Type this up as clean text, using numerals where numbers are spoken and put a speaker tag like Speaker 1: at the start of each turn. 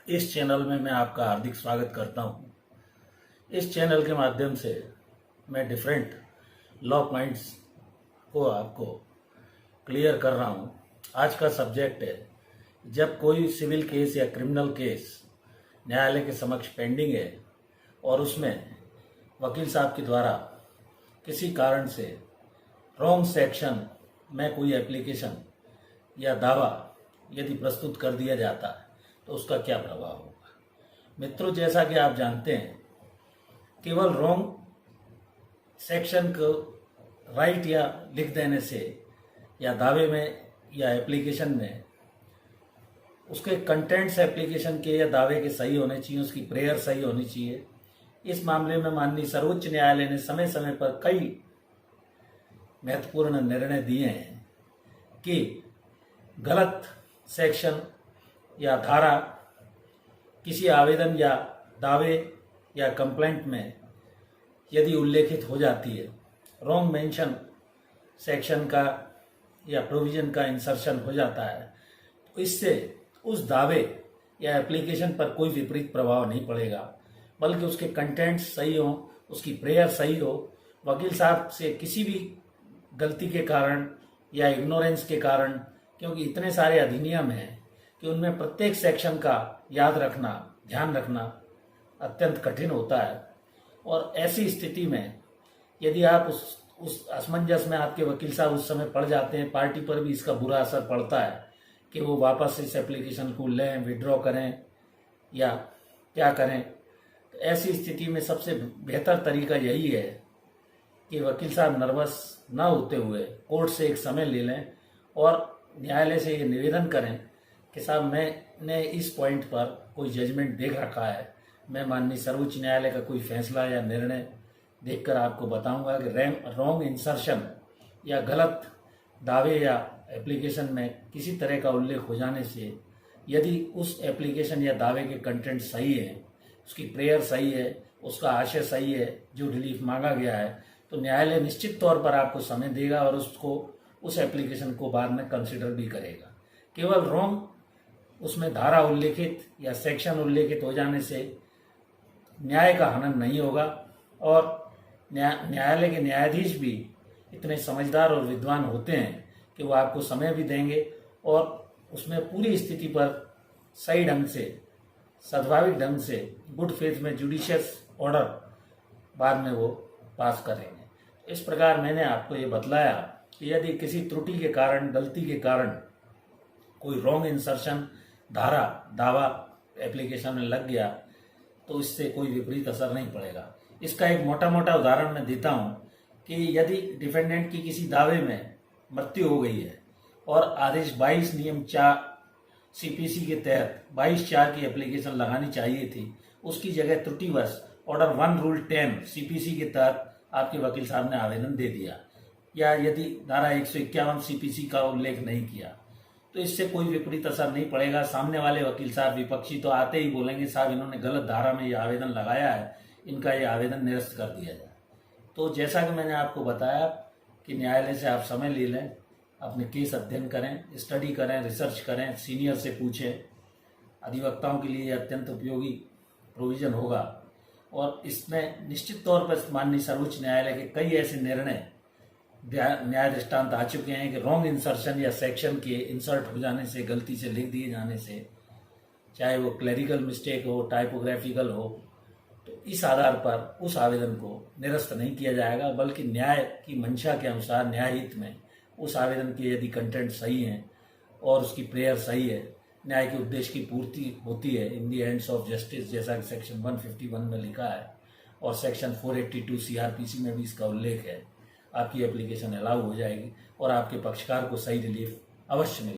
Speaker 1: इस चैनल में मैं आपका हार्दिक स्वागत करता हूं। इस चैनल के माध्यम से मैं डिफरेंट लॉ पॉइंट्स को आपको क्लियर कर रहा हूं। आज का सब्जेक्ट है, जब कोई सिविल केस या क्रिमिनल केस न्यायालय के समक्ष पेंडिंग है और उसमें वकील साहब के द्वारा किसी कारण से रॉन्ग सेक्शन में कोई एप्लीकेशन या दावा यदि प्रस्तुत कर दिया जाता है तो उसका क्या प्रभाव होगा। मित्रों, जैसा कि आप जानते हैं, केवल रॉन्ग सेक्शन को राइट या लिख देने से या दावे में या एप्लीकेशन में उसके कंटेंट्स एप्लीकेशन के या दावे के सही होने चाहिए, उसकी प्रेयर सही होनी चाहिए। इस मामले में माननीय सर्वोच्च न्यायालय ने समय समय पर कई महत्वपूर्ण निर्णय दिए हैं कि गलत सेक्शन या धारा किसी आवेदन या दावे या कंप्लेंट में यदि उल्लेखित हो जाती है, रॉन्ग मेंशन सेक्शन का या प्रोविजन का इंसर्शन हो जाता है, तो इससे उस दावे या एप्लीकेशन पर कोई विपरीत प्रभाव नहीं पड़ेगा, बल्कि उसके कंटेंट्स सही हो, उसकी प्रेयर सही हो। वकील साहब से किसी भी गलती के कारण या इग्नोरेंस के कारण, क्योंकि इतने सारे अधिनियम हैं कि उनमें प्रत्येक सेक्शन का याद रखना, ध्यान रखना अत्यंत कठिन होता है। और ऐसी स्थिति में यदि आप उस असमंजस में आपके वकील साहब उस समय पड़ जाते हैं, पार्टी पर भी इसका बुरा असर पड़ता है कि वो वापस इस एप्लीकेशन को लें, विड्रॉ करें या क्या करें। तो ऐसी स्थिति में सबसे बेहतर तरीका यही है कि वकील साहब नर्वस ना होते हुए कोर्ट से एक समय ले लें और न्यायालय से ये निवेदन करें कि साहब, मैंने इस पॉइंट पर कोई जजमेंट देख रखा है, मैं माननीय सर्वोच्च न्यायालय का कोई फैसला या निर्णय देखकर आपको बताऊंगा कि रॉन्ग इंसर्शन या गलत दावे या एप्लीकेशन में किसी तरह का उल्लेख हो जाने से यदि उस एप्लीकेशन या दावे के कंटेंट सही है, उसकी प्रेयर सही है, उसका आशय सही है, जो रिलीफ मांगा गया है, तो न्यायालय निश्चित तौर पर आपको समय देगा और उस एप्लीकेशन को बाद में कंसिडर भी करेगा। केवल रॉन्ग उसमें धारा उल्लेखित या सेक्शन उल्लेखित हो जाने से न्याय का हनन नहीं होगा और न्यायालय के न्यायाधीश भी इतने समझदार और विद्वान होते हैं कि वो आपको समय भी देंगे और उसमें पूरी स्थिति पर सही ढंग से, सद्भाविक ढंग से, गुड फेथ में जुडिशियस ऑर्डर बाद में वो पास करेंगे। इस प्रकार मैंने आपको ये बतलाया कि यदि किसी त्रुटि के कारण, गलती के कारण कोई रॉन्ग इंसर्शन धारा, दावा एप्लीकेशन में लग गया तो इससे कोई विपरीत असर नहीं पड़ेगा। इसका एक मोटा मोटा उदाहरण मैं देता हूं कि यदि डिफेंडेंट की किसी दावे में मृत्यु हो गई है और आदेश 22 नियम 4 सीपीसी के तहत 22(4) की एप्लीकेशन लगानी चाहिए थी, उसकी जगह त्रुटिवश ऑर्डर 1 रूल 10 सीपीसी के तहत आपके वकील साहब ने आवेदन दे दिया, या यदि धारा 151 सीपीसी का उल्लेख नहीं किया, तो इससे कोई विपरीत असर नहीं पड़ेगा। सामने वाले वकील साहब, विपक्षी, तो आते ही बोलेंगे साहब इन्होंने गलत धारा में ये आवेदन लगाया है, इनका ये आवेदन निरस्त कर दिया जाए। तो जैसा कि मैंने आपको बताया कि न्यायालय से आप समय ले लें, अपने केस अध्ययन करें, स्टडी करें, रिसर्च करें, सीनियर से पूछें। अधिवक्ताओं के लिए अत्यंत उपयोगी प्रोविजन होगा और इसमें निश्चित तौर पर माननीय सर्वोच्च न्यायालय के कई ऐसे निर्णय न्याय दृष्टांत आ चुके हैं कि रॉन्ग इंसर्शन या सेक्शन के इंसर्ट हो जाने से, गलती से लिख दिए जाने से, चाहे वो क्लरिकल मिस्टेक हो, टाइपोग्राफिकल हो, तो इस आधार पर उस आवेदन को निरस्त नहीं किया जाएगा, बल्कि न्याय की मंशा के अनुसार, न्याय हित में उस आवेदन के यदि कंटेंट सही हैं और उसकी प्रेयर सही है, न्याय के उद्देश्य की पूर्ति होती है इन दी हैंड्स ऑफ जस्टिस, जैसा कि सेक्शन 151 में लिखा है और सेक्शन 482 सीआरपीसी में भी इसका उल्लेख है, आपकी एप्लीकेशन अलाउ हो जाएगी और आपके पक्षकार को सही रिलीफ अवश्य मिलेगा।